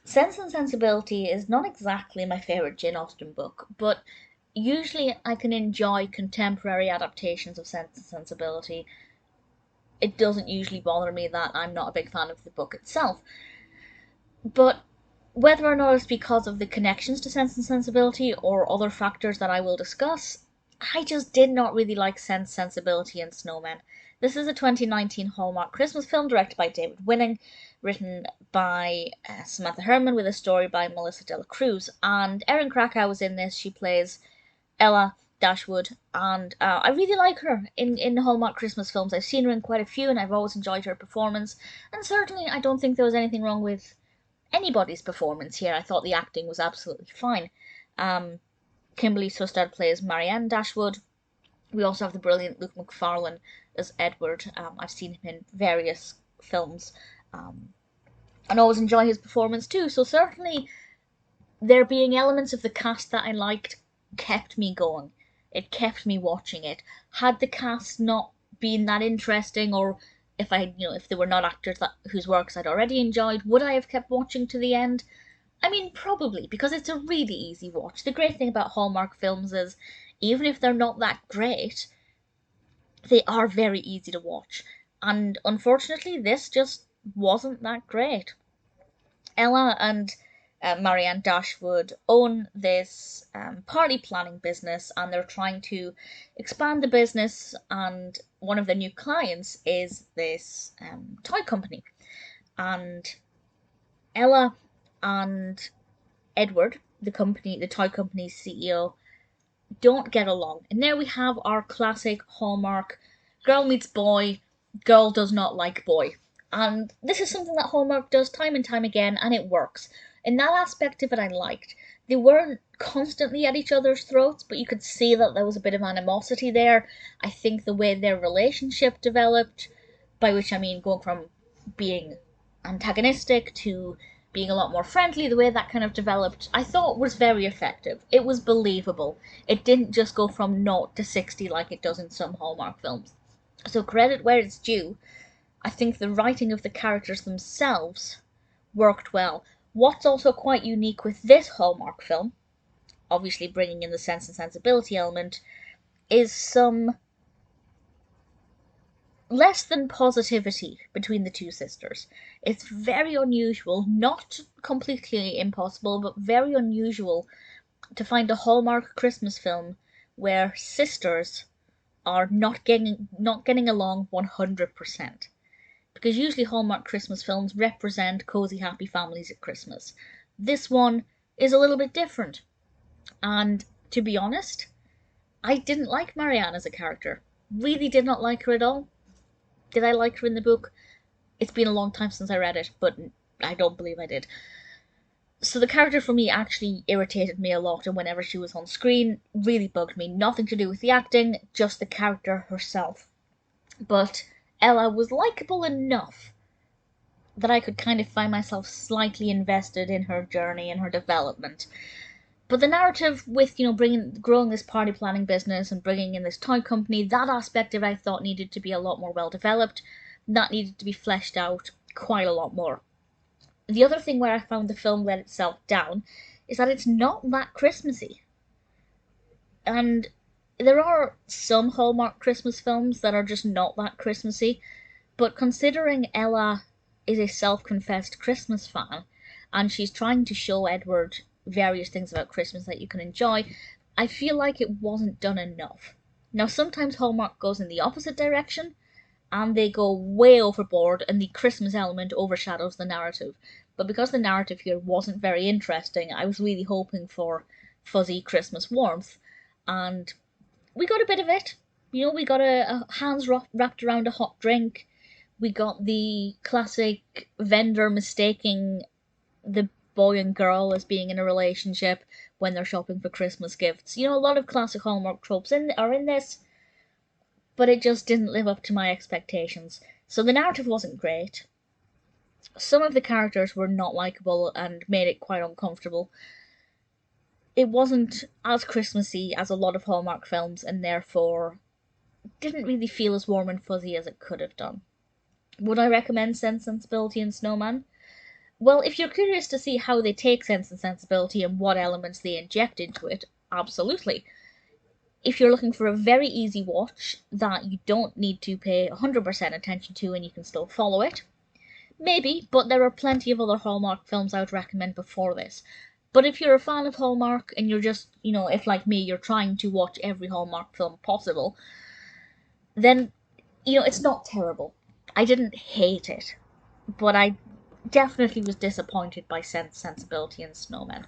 Sense and Sensibility is not exactly my favourite Jane Austen book, but usually I can enjoy contemporary adaptations of Sense and Sensibility. It doesn't usually bother me that I'm not a big fan of the book itself. But whether or not it's because of the connections to Sense and Sensibility or other factors that I will discuss, I just did not really like Sense, Sensibility, and Snowmen. This is a 2019 Hallmark Christmas film directed by David Winning, written by Samantha Herman, with a story by Melissa de la Cruz. And Erin Krakow was in this. She plays Ella Dashwood, and I really like her in Hallmark Christmas films. I've seen her in quite a few, and I've always enjoyed her performance. And certainly, I don't think there was anything wrong with anybody's performance here. I thought the acting was absolutely fine. Um, Kimberley Sustad plays Marianne Dashwood. We also have the brilliant Luke Macfarlane as Edward. I've seen him in various films, and always enjoy his performance too. So certainly, there being elements of the cast that I liked kept me going. It kept me watching it. Had the cast not been that interesting, or if they were not actors whose works I'd already enjoyed, would I have kept watching to the end? I mean, probably, because it's a really easy watch. The great thing about Hallmark films is, even if they're not that great, they are very easy to watch. And unfortunately, this just wasn't that great. Ella and Marianne Dashwood own this party planning business, and they're trying to expand the business. And one of the new clients is this toy company. And Ella and Edward, the toy company's CEO, don't get along. And there we have our classic Hallmark girl meets boy, girl does not like boy. And this is something that Hallmark does time and time again, and it works. In that aspect of it, I liked. They weren't constantly at each other's throats, but you could see that there was a bit of animosity there. I think the way their relationship developed, by which I mean going from being antagonistic to being a lot more friendly, the way that kind of developed, I thought was very effective. It was believable. It didn't just go from 0 to 60 like it does in some Hallmark films. So credit where it's due. I think the writing of the characters themselves worked well. What's also quite unique with this Hallmark film, obviously bringing in the Sense and Sensibility element, is some less than positivity between the two sisters. It's very unusual, not completely impossible, but very unusual to find a Hallmark Christmas film where sisters are not getting along 100%. Because usually Hallmark Christmas films represent cozy happy families at Christmas. This one is a little bit different. And to be honest, I didn't like Marianne as a character. Really did not like her at all. Did I like her in the book? It's been a long time since I read it, but I don't believe I did. So the character for me actually irritated me a lot, and whenever she was on screen, really bugged me. Nothing to do with the acting, just the character herself. But Ella was likeable enough that I could kind of find myself slightly invested in her journey and her development. But the narrative with, growing this party planning business and bringing in this toy company, that aspect of it I thought needed to be a lot more well developed. That needed to be fleshed out quite a lot more. The other thing where I found the film let itself down is that it's not that Christmassy. And there are some Hallmark Christmas films that are just not that Christmassy, but considering Ella is a self-confessed Christmas fan, and she's trying to show Edward various things about Christmas that you can enjoy, I feel like it wasn't done enough. Now, sometimes Hallmark goes in the opposite direction, and they go way overboard, and the Christmas element overshadows the narrative. But because the narrative here wasn't very interesting, I was really hoping for fuzzy Christmas warmth, and we got a bit of it. We got a hands wrapped around a hot drink. We got the classic vendor mistaking the boy and girl as being in a relationship when they're shopping for Christmas gifts. A lot of classic Hallmark tropes are in this, but it just didn't live up to my expectations. So the narrative wasn't great. Some of the characters were not likable and made it quite uncomfortable. It wasn't as Christmassy as a lot of Hallmark films, and therefore didn't really feel as warm and fuzzy as it could have done. Would I recommend Sense, Sensibility, and Snowman? Well, if you're curious to see how they take Sense and Sensibility and what elements they inject into it, absolutely. If you're looking for a very easy watch that you don't need to pay 100% attention to and you can still follow it, maybe, but there are plenty of other Hallmark films I would recommend before this. But if you're a fan of Hallmark and you're just, if like me, you're trying to watch every Hallmark film possible, then, it's not terrible. I didn't hate it, but I definitely was disappointed by Sensibility and Snowmen.